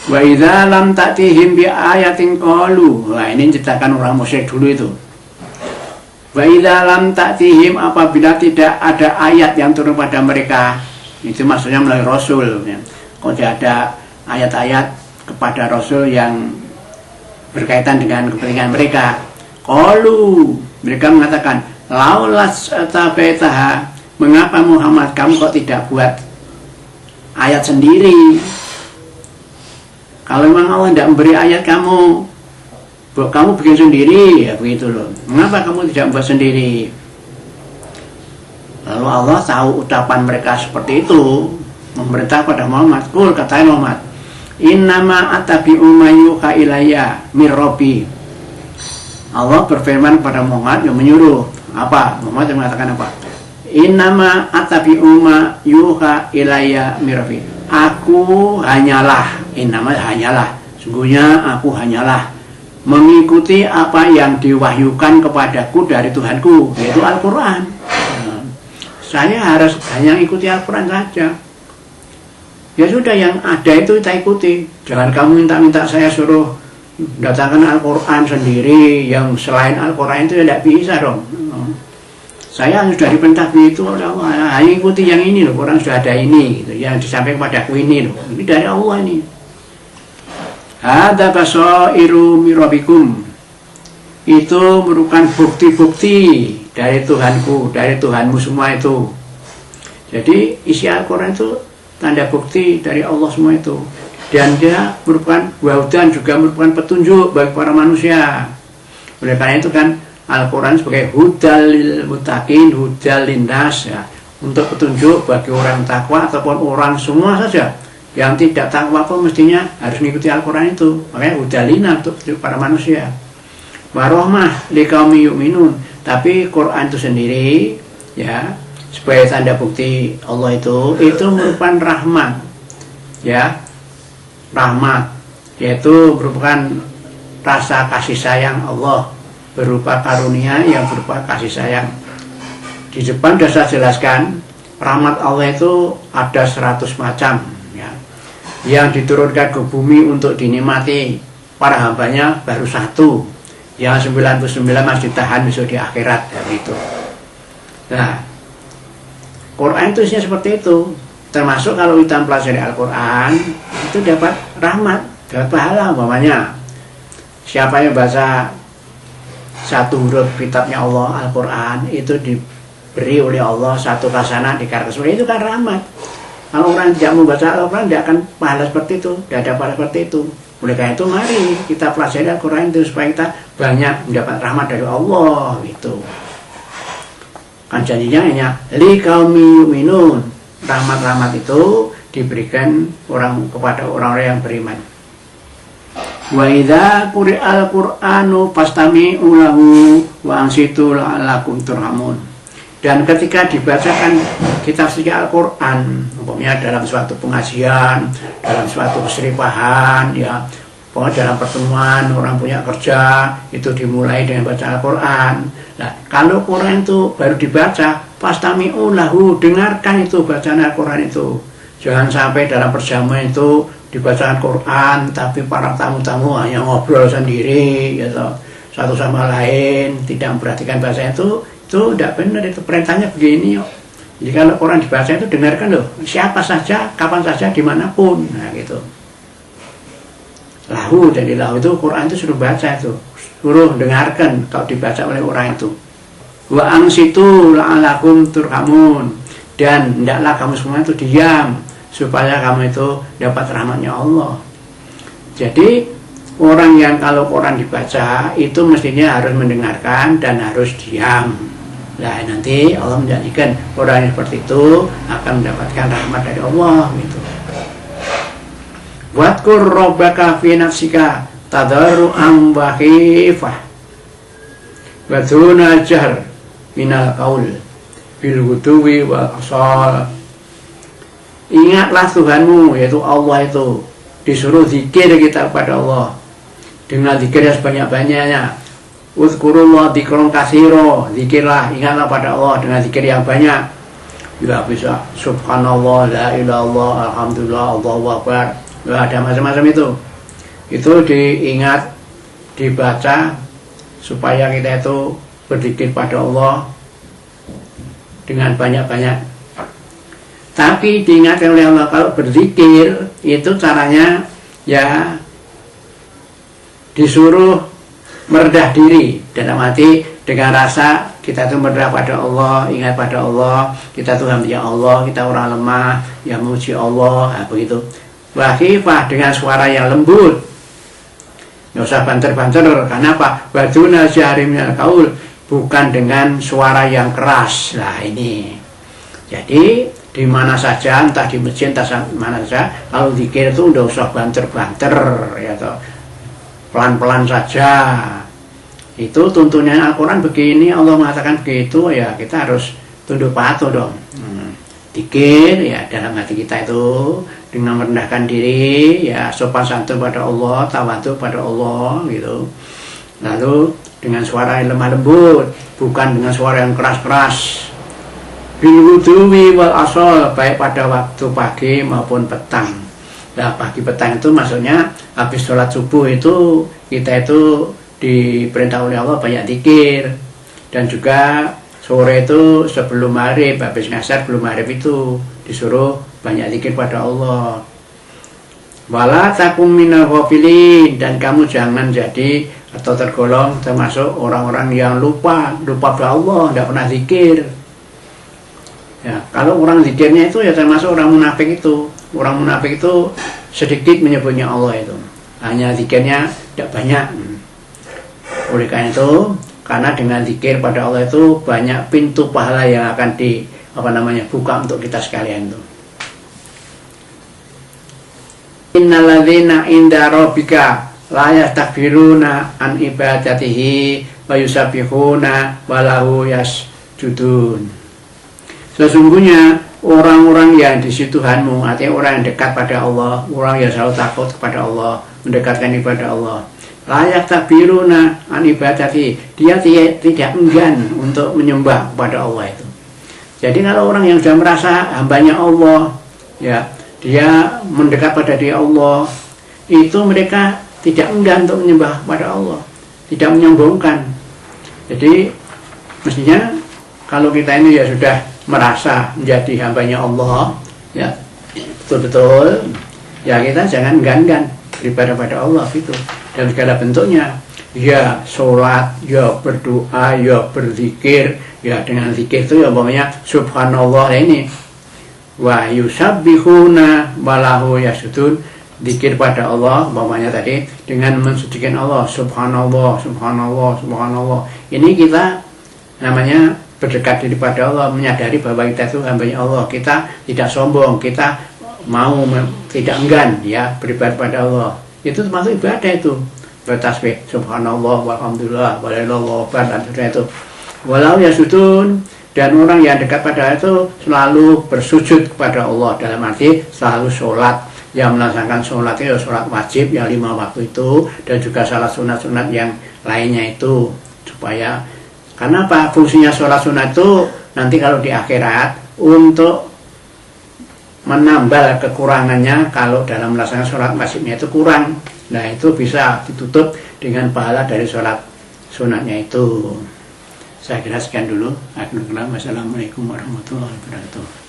Wa idza lam ta'tihim bi ayatin qalu. Wah, ini ceritakan orang musyrik dulu itu. Wa idza lam ta'tihim, apabila tidak ada ayat yang turun pada mereka, itu maksudnya melalui rasul ya. Kalau tidak ada ayat-ayat kepada rasul yang berkaitan dengan kepentingan mereka, qalu, mereka mengatakan, laulas tabaitaha, mengapa Muhammad kamu kok tidak buat ayat sendiri? Kalau memang Allah tidak memberi ayat kamu bikin sendiri, ya begitu loh. Mengapa kamu tidak membuat sendiri? Lalu Allah tahu ucapan mereka seperti itu, memerintah pada Muhammad, kul, katanya Muhammad, innama atabi'u ma yuha ilayya mir rabbi. Allah berfirman kepada Muhammad yang menyuruh apa? Muhammad yang mengatakan apa? Innama atabi'u ma yuha ilayya mir rabbi. Aku hanyalah, sungguhnya aku hanyalah mengikuti apa yang diwahyukan kepadaku dari Tuhanku, yaitu Al-Quran. Saya harus hanya ikuti Al-Quran saja. Ya sudah, yang ada itu kita ikuti. Jangan kamu minta-minta saya suruh datangkan Al-Quran sendiri, yang selain Al-Quran itu ya tidak bisa dong. Saya sudah diperintah begitu oleh Allah, hanya ikuti yang ini loh, Quran sudah ada ini gitu, yang disampaikan padaku ini loh, ini dari Allah ini. Hadza basairu mir rabbikum, itu merupakan bukti-bukti dari Tuhanku, dari Tuhanmu semua itu. Jadi isi Al-Quran itu tanda bukti dari Allah semua itu, dan dia merupakan wahudan, juga merupakan petunjuk bagi para manusia. Oleh karena itu kan Al-Quran sebagai hudal lil muttaqin, hudal linnas ya, untuk petunjuk bagi orang takwa ataupun orang semua saja yang tidak takwa pun mestinya harus mengikuti Al-Quran itu. Makanya hudal linnas untuk petunjuk para manusia. Warahmah liqaumi yu'minun, tapi Quran itu sendiri ya sebagai tanda bukti Allah itu merupakan rahmat ya, rahmat, yaitu merupakan rasa kasih sayang Allah, berupa karunia yang berupa kasih sayang. Di depan sudah saya jelaskan, rahmat Allah itu ada 100 macam ya, yang diturunkan ke bumi untuk dinikmati para hambanya baru 1, yang 99 masih ditahan besok di akhirat ya, gitu. Nah, Quran itu isinya seperti itu. Termasuk kalau kita mempelajari Al-Quran itu dapat rahmat, dapat pahala. Umpamanya siapa yang baca satu huruf kitabnya Allah, Al-Quran, itu diberi oleh Allah satu hasanah di kartu surga, itu kan rahmat. Kalau orang tidak membaca Al-Quran tidak akan pahala seperti itu, tidak ada pahala seperti itu. Oleh karena itu mari kita pelajari Al-Quran itu supaya kita banyak mendapat rahmat dari Allah gitu. Kan janjinya hanya liqaumi yu'minun, rahmat-rahmat itu diberikan kepada orang-orang yang beriman. Wa idza quri'al Qur'anu fastami'u lahu wa ansitu la'allakum turhamun. Dan ketika dibacakan kitab suci Al-Quran, umpamanya dalam suatu pengajian, dalam suatu keseripahan ya, pokoknya dalam pertemuan orang punya kerja, itu dimulai dengan baca Al-Quran. Nah, kalau Quran itu baru dibaca, fastami'u lahu, dengarkan itu bacaan Al-Quran itu. Jangan sampai dalam perjamuan itu dibacaan Quran, tapi para tamu-tamu hanya ngobrol sendiri, gitu, satu sama lain, tidak memperhatikan bahasa itu tidak benar. Itu perintahnya begini yuk. Jadi kalau Quran dibaca itu dengarkan loh, siapa saja, kapan saja, dimanapun, nah gitu. Lahu, jadi lahu itu Quran itu suruh baca itu, suruh dengarkan kalau dibaca oleh orang itu. Wa ansitu la'alakum turhamun, dan hendaklah kamu semua itu diam supaya kamu itu dapat rahmatnya Allah. Jadi orang yang kalau Quran dibaca itu mestinya harus mendengarkan dan harus diam. Nah nanti Allah menjadikan orang yang seperti itu akan mendapatkan rahmat dari Allah gitu. Wadkur rabbaka fi nafsika tadarru'an wa khifah wa duna jahr minal qaul bil ghuduwi wal asal. Ingatlah Tuhanmu, yaitu Allah itu. Disuruh zikir kita kepada Allah dengan zikir yang sebanyak-banyaknya. Uzkurullah dzikron katsira, zikirlah, ingatlah pada Allah dengan zikir yang banyak. Ya bisa subhanallah, la ilallah, alhamdulillah, Allahu akbar, Ada macam-macam itu. Itu diingat, dibaca supaya kita itu berzikir pada Allah dengan banyak-banyak. Tapi diingatkan oleh Allah kalau berzikir itu caranya ya disuruh merendah diri, dalam arti dengan rasa kita itu merendah pada Allah, ingat pada Allah, kita tuh hamba Allah, kita orang lemah yang memuji Allah, nah, begitu. Wahifah dengan suara yang lembut, nggak usah banter-banter. Karena apa? Waduna syarimnya kaul, bukan dengan suara yang keras. Nah ini, jadi di mana saja, entah di masjid, entah mana saja, kalau zikir itu nggak usah banter-banter, ya toh. Pelan-pelan saja. Itu tuntunan Al-Quran begini, Allah mengatakan begitu, ya kita harus tunduk patuh dong. Zikir ya dalam hati kita itu dengan merendahkan diri, ya sopan santun pada Allah, tawadhu pada Allah gitu. Lalu dengan suara yang lemah lembut, bukan dengan suara yang keras-keras. Bil wuduwi wal asal, baik pada waktu pagi maupun petang. Nah pagi petang itu maksudnya habis sholat subuh itu kita itu diperintah oleh Allah banyak zikir. Dan juga sore itu sebelum maghrib, habis ngasar belum maghrib itu disuruh banyak zikir pada Allah. Wala takum minal ghafilin, dan kamu jangan jadi atau tergolong termasuk orang-orang yang lupa pada Allah, tidak pernah zikir. Ya, kalau orang zikirnya itu ya termasuk orang munafik itu. Orang munafik itu sedikit menyebutnya Allah itu, hanya zikirnya tidak banyak. Oleh karena itu, karena dengan zikir pada Allah itu banyak pintu pahala yang akan buka untuk kita sekalian itu. Innalladzina inda rabbika la yastakbiruna an ibadatihi wa yusabbihuna wa lahu yasjudun. Sesungguhnya orang-orang yang di situ Tuhanmu, artinya orang yang dekat pada Allah, orang yang selalu takut kepada Allah, mendekatkan ibadah Allah. Layak takbiruna an ibadati, dia tidak enggan untuk menyembah kepada Allah itu. Jadi kalau orang yang sudah merasa hambanya Allah, ya dia mendekat pada dia Allah, itu mereka tidak enggan untuk menyembah pada Allah, tidak menyombongkan. Jadi mestinya kalau kita ini ya sudah merasa menjadi hambanya Allah, ya betul-betul, ya kita jangan enggan-enggan beribadah pada Allah gitu, dan segala bentuknya, ya sholat, ya berdoa, ya berzikir, ya dengan zikir itu ya umpamanya subhanallah ini, wa yusabbihuna walahu yasjudun, zikir pada Allah umpamanya tadi dengan mensucikan Allah, subhanallah, subhanallah, subhanallah. Ini kita namanya berdekat diri pada Allah, menyadari bahwa kita itu hambanya Allah, kita tidak sombong, kita mau tidak enggan ya beribadah pada Allah. Itu termasuk ibadah itu, bertasbih subhanallah walhamdulillah walillallahu akbar dan sebagainya itu. Walau yasjudun, dan orang yang dekat pada itu selalu bersujud kepada Allah, dalam arti selalu sholat, yang melaksanakan sholat itu sholat wajib yang 5 waktu itu, dan juga salat sunat-sunat yang lainnya itu, supaya karena apa? Fungsinya sholat sunat itu nanti kalau di akhirat untuk menambal kekurangannya kalau dalam melaksanakan sholat wajibnya itu kurang. Nah itu bisa ditutup dengan pahala dari sholat sunatnya itu. Saya kira sekian dulu. Assalamualaikum warahmatullahi wabarakatuh.